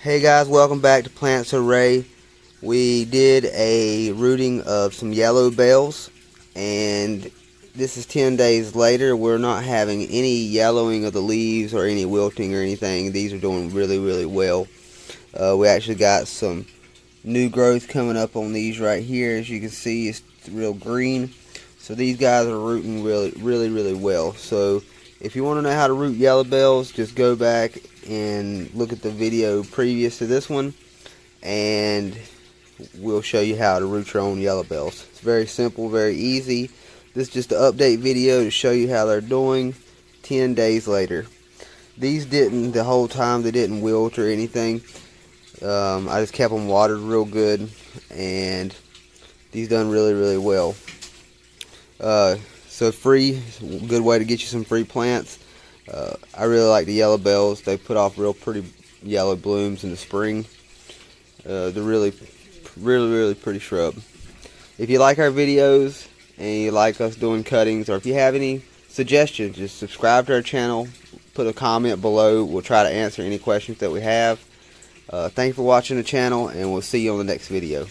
Hey guys, welcome back to Plants Array. We did a rooting of some yellow bells, and this is 10 days later. We're not having any yellowing of the leaves or any wilting or anything. These are doing really well. We actually got some new growth coming up on these right here. As you can see, it's real green. So these guys are rooting really well. So if you want to know how to root yellow bells, just go back and look at the video previous to this one, and we'll show you how to root your own yellow bells. It's very simple, very easy. This is just an update video to show you how they're doing 10 days later. These didn't, the whole time, they didn't wilt or anything. I just kept them watered real good, and these done really well. So free, good way to get you some free plants. I really like the yellow bells. They put off real pretty yellow blooms in the spring. They're really pretty shrub. If you like our videos and you like us doing cuttings, or if you have any suggestions, just subscribe to our channel, put a comment below. We'll try to answer any questions that we have. Thanks for watching the channel, and we'll see you on the next video.